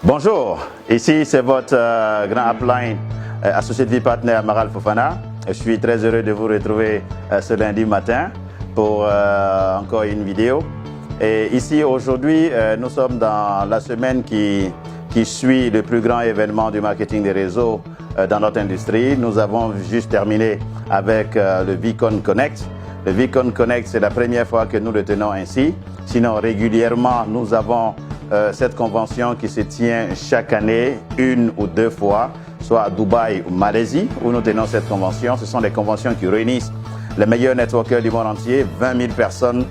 Bonjour, ici c'est votre grand upline, associé de vie partenaire Maral Fofana. Je suis très heureux de vous retrouver ce lundi matin pour encore une vidéo. Et ici aujourd'hui, nous sommes dans la semaine qui suit le plus grand événement du marketing des réseaux dans notre industrie. Nous avons juste terminé avec le VCon Connect. Le VCon Connect, c'est la première fois que nous le tenons ainsi. Sinon, régulièrement, nous avons cette convention qui se tient chaque année, une ou deux fois, soit à Dubaï ou Malaisie, où nous tenons cette convention. Ce sont des conventions qui réunissent les meilleurs networkers du monde entier, 20 000 personnes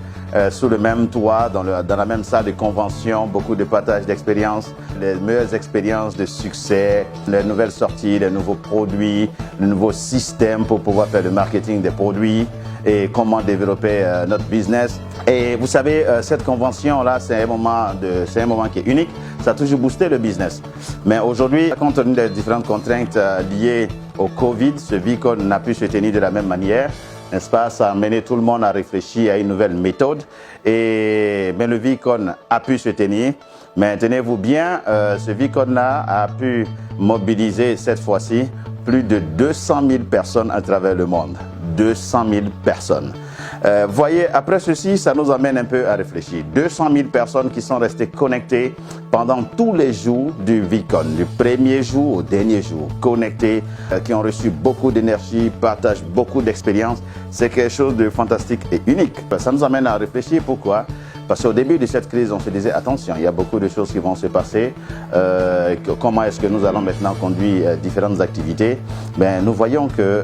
sous le même toit, dans la même salle de convention, beaucoup de partage d'expériences, les meilleures expériences de succès, les nouvelles sorties, les nouveaux produits, le nouveau système pour pouvoir faire le marketing des produits et comment développer notre business. Et vous savez, cette convention-là, c'est un moment qui est unique. Ça a toujours boosté le business. Mais aujourd'hui, compte tenu des différentes contraintes liées au Covid, ce VCon n'a pu se tenir de la même manière. N'est-ce pas? Ça a amené tout le monde à réfléchir à une nouvelle méthode. Mais le VCon a pu se tenir. Mais tenez-vous bien, ce VCon-là a pu mobiliser cette fois-ci plus de 200 000 personnes à travers le monde. 200 000 personnes. Voyez, après ceci, ça nous amène un peu à réfléchir. 200 000 personnes qui sont restées connectées pendant tous les jours du VCon, du premier jour au dernier jour, connectées, qui ont reçu beaucoup d'énergie, partagent beaucoup d'expériences. C'est quelque chose de fantastique et unique. Ça nous amène à réfléchir. Pourquoi? Parce qu'au début de cette crise, on se disait, attention, il y a beaucoup de choses qui vont se passer. Comment est-ce que nous allons maintenant conduire différentes activités? Ben, nous voyons que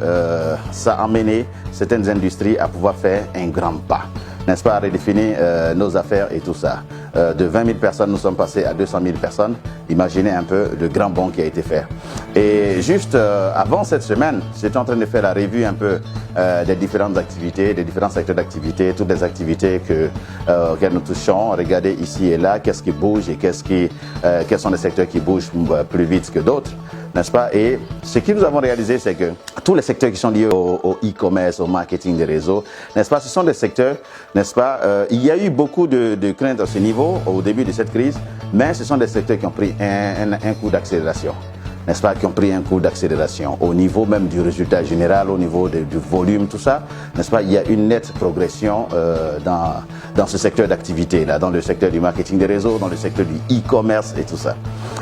ça a amené certaines industries à pouvoir faire un grand pas, n'est-ce pas, à redéfinir nos affaires et tout ça. De 20 000 personnes, nous sommes passés à 200 000 personnes. Imaginez un peu le grand bond qui a été fait. Et juste avant cette semaine, j'étais en train de faire la revue un peu des différentes activités, des différents secteurs d'activité, toutes les activités auxquelles nous touchons. Regardez ici et là, qu'est-ce qui bouge et quels sont les secteurs qui bougent plus vite que d'autres, n'est-ce pas? Et ce que nous avons réalisé, c'est que tous les secteurs qui sont liés au e-commerce, au marketing des réseaux, n'est-ce pas? Ce sont des secteurs, n'est-ce pas? Il y a eu beaucoup de craintes à ce niveau au début de cette crise, mais ce sont des secteurs qui ont pris un coup d'accélération, n'est-ce pas? Qui ont pris un coup d'accélération au niveau même du résultat général, au niveau du volume, tout ça, n'est-ce pas? Il y a une nette progression dans ce secteur d'activité-là, dans le secteur du marketing des réseaux, dans le secteur du e-commerce et tout ça.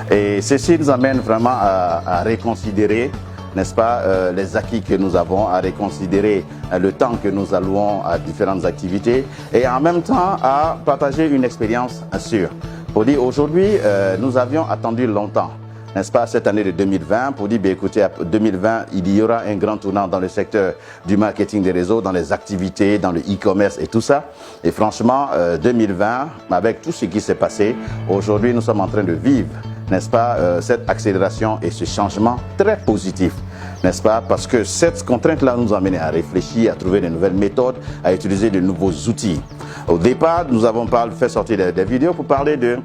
Et ceci nous amène vraiment à reconsidérer, n'est-ce pas, les acquis que nous avons, à reconsidérer le temps que nous allouons à différentes activités et en même temps à partager une expérience sûre. Pour dire, aujourd'hui, nous avions attendu longtemps, n'est-ce pas, cette année de 2020, pour dire, bien, écoutez, 2020, il y aura un grand tournant dans le secteur du marketing des réseaux, dans les activités, dans le e-commerce et tout ça. Et franchement, 2020, avec tout ce qui s'est passé, aujourd'hui, nous sommes en train de vivre, n'est-ce pas, cette accélération et ce changement très positif, n'est-ce pas, parce que cette contrainte-là nous a amené à réfléchir, à trouver de nouvelles méthodes, à utiliser de nouveaux outils. Au départ, nous avons fait sortir des vidéos pour parler du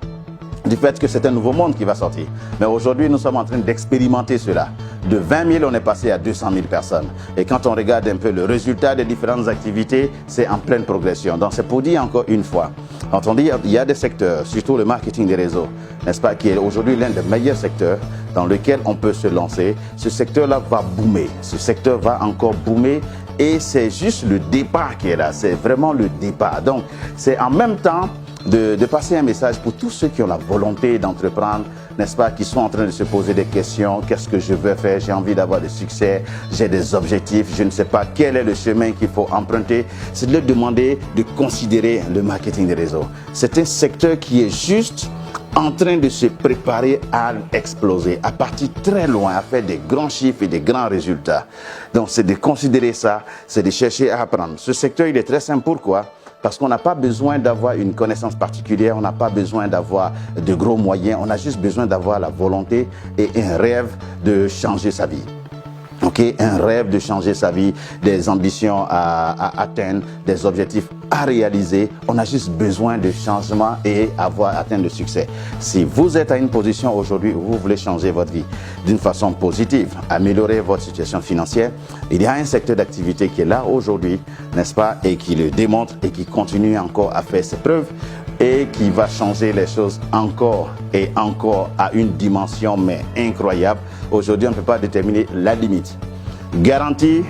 fait que c'est un nouveau monde qui va sortir. Mais aujourd'hui, nous sommes en train d'expérimenter cela. De 20 000, on est passé à 200 000 personnes. Et quand on regarde un peu le résultat des différentes activités, c'est en pleine progression. Donc c'est pour dire encore une fois, quand on dit il y a des secteurs, surtout le marketing des réseaux, n'est-ce pas, qui est aujourd'hui l'un des meilleurs secteurs dans lequel on peut se lancer. Ce secteur-là va boomer. Ce secteur va encore boomer. Et c'est juste le départ qui est là. C'est vraiment le départ. Donc c'est en même temps de passer un message pour tous ceux qui ont la volonté d'entreprendre, n'est-ce pas, qui sont en train de se poser des questions. Qu'est-ce que je veux faire? J'ai envie d'avoir du succès, j'ai des objectifs, je ne sais pas quel est le chemin qu'il faut emprunter. C'est de leur demander de considérer le marketing des réseaux. C'est un secteur qui est juste en train de se préparer à exploser, à partir très loin, à faire des grands chiffres et des grands résultats. Donc c'est de considérer ça, c'est de chercher à apprendre. Ce secteur, il est très simple. Pourquoi? Parce qu'on n'a pas besoin d'avoir une connaissance particulière, on n'a pas besoin d'avoir de gros moyens, on a juste besoin d'avoir la volonté et un rêve de changer sa vie. Un rêve de changer sa vie, des ambitions à atteindre, des objectifs à réaliser. On a juste besoin de changement et avoir atteint le succès. Si vous êtes à une position aujourd'hui où vous voulez changer votre vie d'une façon positive, améliorer votre situation financière, il y a un secteur d'activité qui est là aujourd'hui, n'est-ce pas, et qui le démontre et qui continue encore à faire ses preuves. et qui va changer les choses encore et encore à une dimension mais incroyable. Aujourd'hui, on ne peut pas déterminer la limite. Garantie,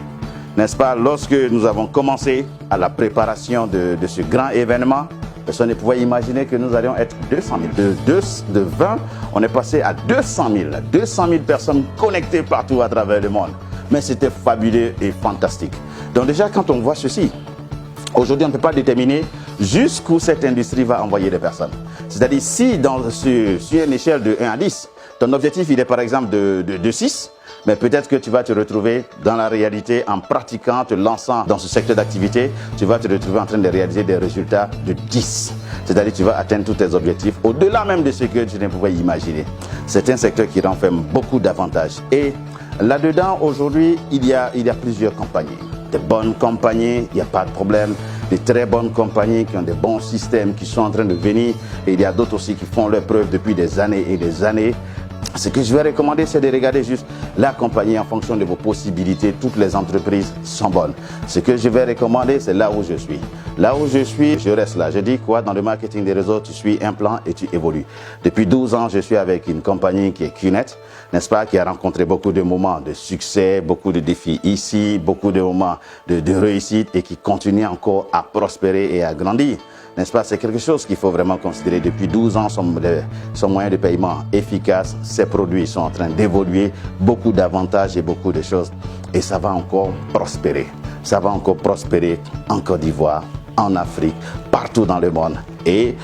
n'est-ce pas, lorsque nous avons commencé à la préparation de ce grand événement, personne ne pouvait imaginer que nous allions être 200 000. De 20, on est passé à 200 000. 200 000 personnes connectées partout à travers le monde. Mais c'était fabuleux et fantastique. Donc déjà, quand on voit ceci, aujourd'hui, on ne peut pas déterminer jusqu'où cette industrie va envoyer des personnes. C'est-à-dire, si sur une échelle de 1 à 10, ton objectif, il est par exemple de 6, mais peut-être que tu vas te retrouver dans la réalité en pratiquant, te lançant dans ce secteur d'activité, tu vas te retrouver en train de réaliser des résultats de 10. C'est-à-dire que tu vas atteindre tous tes objectifs au-delà même de ce que tu ne pouvais imaginer. C'est un secteur qui renferme beaucoup d'avantages. Et là-dedans, aujourd'hui, il y a plusieurs compagnies. Des bonnes compagnies, il n'y a pas de problème. Des très bonnes compagnies qui ont des bons systèmes, qui sont en train de venir. Et il y a d'autres aussi qui font leurs preuves depuis des années et des années. Ce que je vais recommander, c'est de regarder juste la compagnie en fonction de vos possibilités. Toutes les entreprises sont bonnes. Ce que je vais recommander, c'est là où je suis. Là où je suis, je reste là. Je dis quoi? Dans le marketing des réseaux, tu suis un plan et tu évolues. Depuis 12 ans, je suis avec une compagnie qui est QNet, n'est-ce pas, qui a rencontré beaucoup de moments de succès, beaucoup de défis ici, beaucoup de moments de réussite et qui continue encore à prospérer et à grandir. N'est-ce pas? C'est quelque chose qu'il faut vraiment considérer. Depuis 12 ans, son moyen de paiement efficace, ses produits sont en train d'évoluer, beaucoup d'avantages et beaucoup de choses. Et ça va encore prospérer. Ça va encore prospérer en Côte d'Ivoire, en Afrique, partout dans le monde. Et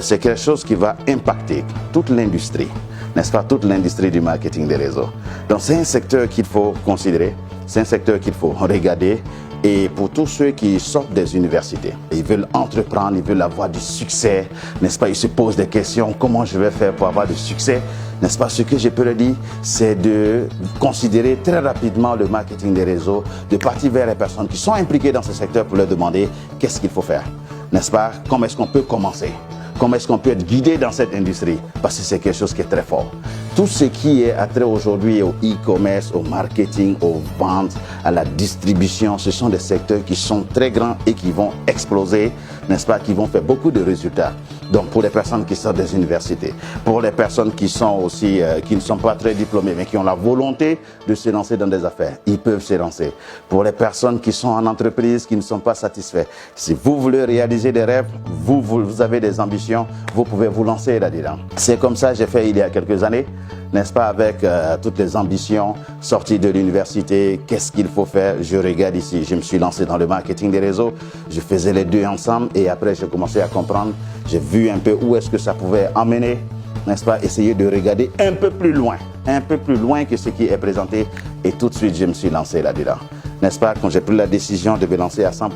c'est quelque chose qui va impacter toute l'industrie, n'est-ce pas? Toute l'industrie du marketing des réseaux. Donc c'est un secteur qu'il faut considérer, c'est un secteur qu'il faut regarder. Et pour tous ceux qui sortent des universités, ils veulent entreprendre, ils veulent avoir du succès, n'est-ce pas? Ils se posent des questions, comment je vais faire pour avoir du succès, n'est-ce pas? Ce que je peux leur dire, c'est de considérer très rapidement le marketing des réseaux, de partir vers les personnes qui sont impliquées dans ce secteur pour leur demander qu'est-ce qu'il faut faire, n'est-ce pas? Comment est-ce qu'on peut commencer? Comment est-ce qu'on peut être guidé dans cette industrie? Parce que c'est quelque chose qui est très fort. Tout ce qui est attrait aujourd'hui au e-commerce, au marketing, aux ventes, à la distribution, ce sont des secteurs qui sont très grands et qui vont exploser, n'est-ce pas, qui vont faire beaucoup de résultats. Donc pour les personnes qui sortent des universités, pour les personnes qui sont aussi, qui ne sont pas très diplômées, mais qui ont la volonté de se lancer dans des affaires, ils peuvent se lancer. Pour les personnes qui sont en entreprise, qui ne sont pas satisfaits, si vous voulez réaliser des rêves, vous avez des ambitions, vous pouvez vous lancer là-dedans. C'est comme ça que j'ai fait il y a quelques années, n'est-ce pas, avec toutes les ambitions, sorties de l'université, qu'est-ce qu'il faut faire? Je regarde ici, je me suis lancé dans le marketing des réseaux, je faisais les deux ensemble et après j'ai commencé à comprendre, j'ai vu un peu où est-ce que ça pouvait emmener, n'est-ce pas, essayer de regarder un peu plus loin que ce qui est présenté et tout de suite je me suis lancé là-dedans. N'est-ce pas, quand j'ai pris la décision de me lancer à 100%,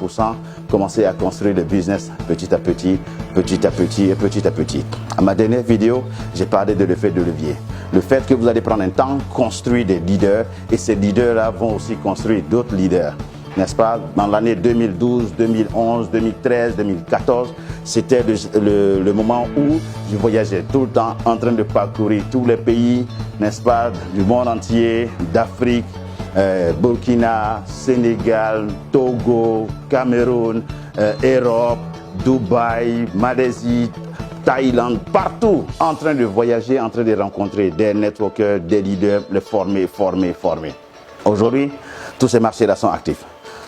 commencer à construire le business petit à petit. À ma dernière vidéo, j'ai parlé de l'effet de levier. Le fait que vous allez prendre un temps, construire des leaders et ces leaders-là vont aussi construire d'autres leaders. N'est-ce pas? Dans l'année 2012, 2011, 2013, 2014, c'était le moment où je voyageais tout le temps en train de parcourir tous les pays, n'est-ce pas, du monde entier, d'Afrique, Burkina, Sénégal, Togo, Cameroun, Europe, Dubaï, Malaisie, Thaïlande, partout, en train de voyager, en train de rencontrer des networkers, des leaders, les former. Aujourd'hui, tous ces marchés-là sont actifs.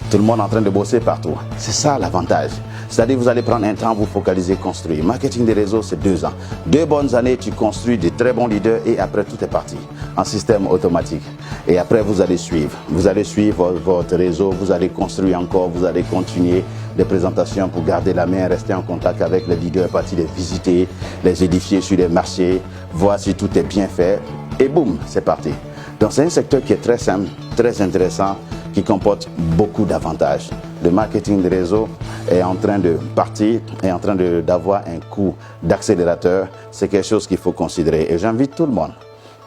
Tout le monde est en train de bosser partout. C'est ça l'avantage. C'est-à-dire vous allez prendre un temps, vous focaliser, construire. Marketing des réseaux, c'est 2 ans. 2 bonnes années, tu construis de très bons leaders et après tout est parti en système automatique. Et après vous allez suivre. Vous allez suivre votre réseau, vous allez construire encore, vous allez continuer des présentations pour garder la main, rester en contact avec les leaders, partir les visiter, les édifier sur les marchés, voir si tout est bien fait et boum, c'est parti. Donc c'est un secteur qui est très simple, très intéressant, qui comporte beaucoup d'avantages. Le marketing de réseau est en train de partir, est en train d'avoir un coup d'accélérateur. C'est quelque chose qu'il faut considérer. Et j'invite tout le monde,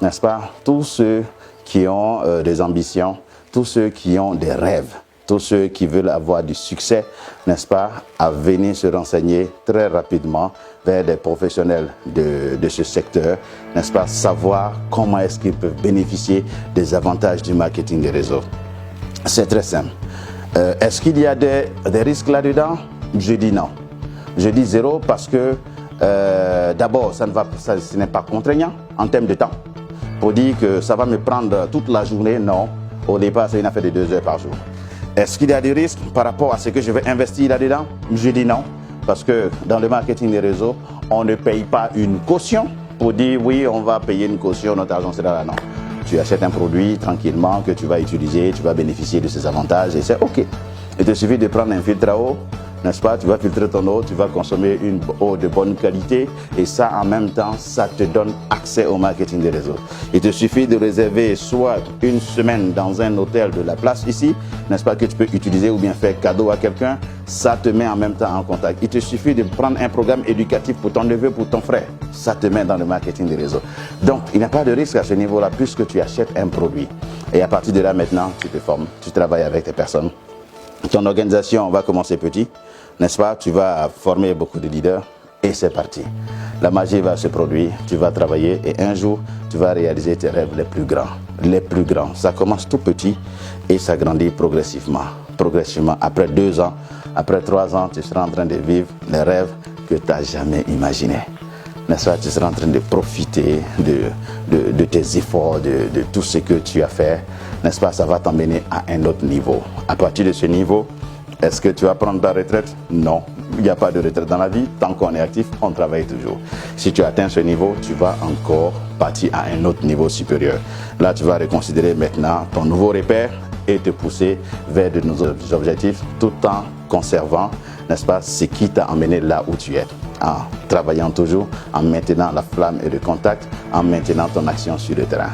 n'est-ce pas, tous ceux qui ont des ambitions, tous ceux qui ont des rêves, tous ceux qui veulent avoir du succès, n'est-ce pas, à venir se renseigner très rapidement vers des professionnels de ce secteur, n'est-ce pas, savoir comment est-ce qu'ils peuvent bénéficier des avantages du marketing des réseaux. C'est très simple. Est-ce qu'il y a des risques là-dedans? Je dis non. Je dis zéro parce que d'abord, ce n'est pas contraignant en termes de temps. Pour dire que ça va me prendre toute la journée, non. Au départ, c'est une affaire de 2 heures par jour. Est-ce qu'il y a des risques par rapport à ce que je vais investir là-dedans? Je dis non. Parce que dans le marketing des réseaux, on ne paye pas une caution pour dire oui, on va payer une caution, notre argent sera là. Non. Tu achètes un produit tranquillement que tu vas utiliser, tu vas bénéficier de ses avantages et c'est OK. Il te suffit de prendre un filtre à eau, n'est-ce pas? Tu vas filtrer ton eau, tu vas consommer une eau de bonne qualité et ça, en même temps, ça te donne accès au marketing des réseaux. Il te suffit de réserver soit une semaine dans un hôtel de la place ici, n'est-ce pas, que tu peux utiliser ou bien faire cadeau à quelqu'un. Ça te met en même temps en contact. Il te suffit de prendre un programme éducatif pour ton neveu, pour ton frère. Ça te met dans le marketing des réseaux. Donc, il n'y a pas de risque à ce niveau-là puisque tu achètes un produit. Et à partir de là, maintenant, tu te formes, tu travailles avec tes personnes. Ton organisation va commencer petit, n'est-ce pas? Tu vas former beaucoup de leaders et c'est parti. La magie va se produire, tu vas travailler et un jour, tu vas réaliser tes rêves les plus grands. Les plus grands. Ça commence tout petit et ça grandit progressivement. Progressivement. Après 2 ans, après 3 ans, tu seras en train de vivre les rêves que tu n'as jamais imaginés. N'est-ce pas? Tu seras en train de profiter de tes efforts, de tout ce que tu as fait. N'est-ce pas? Ça va t'emmener à un autre niveau. À partir de ce niveau, est-ce que tu vas prendre ta retraite? Non. Il n'y a pas de retraite dans la vie. Tant qu'on est actif, on travaille toujours. Si tu atteins ce niveau, tu vas encore partir à un autre niveau supérieur. Là, tu vas reconsidérer maintenant ton nouveau repère et te pousser vers de nouveaux objectifs tout en conservant, n'est-ce pas, ce qui t'a emmené là où tu es. En travaillant toujours, en maintenant la flamme et le contact, en maintenant ton action sur le terrain.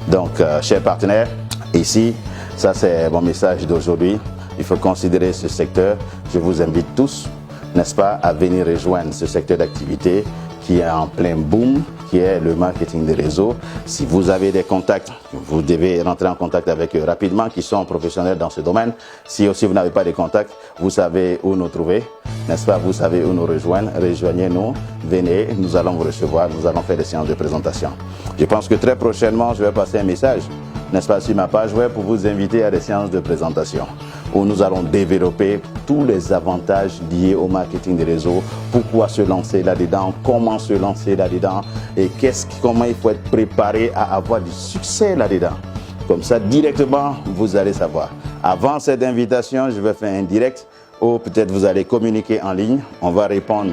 Donc, chers partenaires, ici, ça c'est mon message d'aujourd'hui. Il faut considérer ce secteur. Je vous invite tous, n'est-ce pas, à venir rejoindre ce secteur d'activité qui est en plein boom, qui est le marketing des réseaux. Si vous avez des contacts, vous devez rentrer en contact avec eux rapidement, qui sont professionnels dans ce domaine. Si aussi vous n'avez pas de contacts, vous savez où nous trouver, n'est-ce pas? Vous savez où nous rejoindre. Rejoignez-nous, venez, nous allons vous recevoir, nous allons faire des séances de présentation. Je pense que très prochainement, je vais passer un message, n'est-ce pas, sur ma page web pour vous inviter à des séances de présentation où nous allons développer tous les avantages liés au marketing des réseaux, pourquoi se lancer là-dedans, comment se lancer là-dedans et comment il faut être préparé à avoir du succès là-dedans. Comme ça, directement, vous allez savoir. Avant cette invitation, je vais faire un direct ou peut-être vous allez communiquer en ligne. On va répondre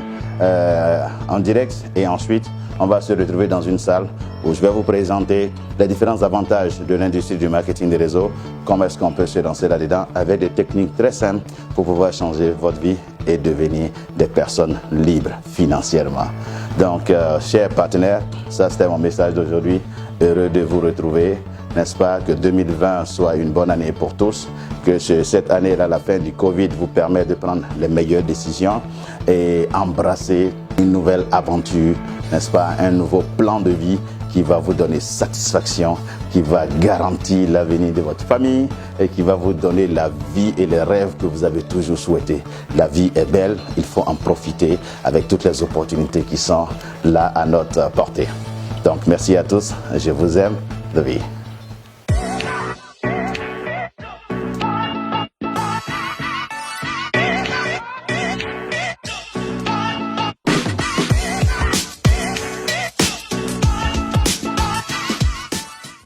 en direct et ensuite, on va se retrouver dans une salle où je vais vous présenter les différents avantages de l'industrie du marketing des réseaux, comment est-ce qu'on peut se lancer là-dedans avec des techniques très simples pour pouvoir changer votre vie et devenir des personnes libres financièrement. Donc, chers partenaires, ça c'était mon message d'aujourd'hui. Heureux de vous retrouver. N'est-ce pas, que 2020 soit une bonne année pour tous, que cette année-là, la fin du Covid, vous permette de prendre les meilleures décisions et embrasser une nouvelle aventure, n'est-ce pas, un nouveau plan de vie qui va vous donner satisfaction, qui va garantir l'avenir de votre famille et qui va vous donner la vie et les rêves que vous avez toujours souhaités. La vie est belle, il faut en profiter avec toutes les opportunités qui sont là à notre portée. Donc, merci à tous, je vous aime, de vie.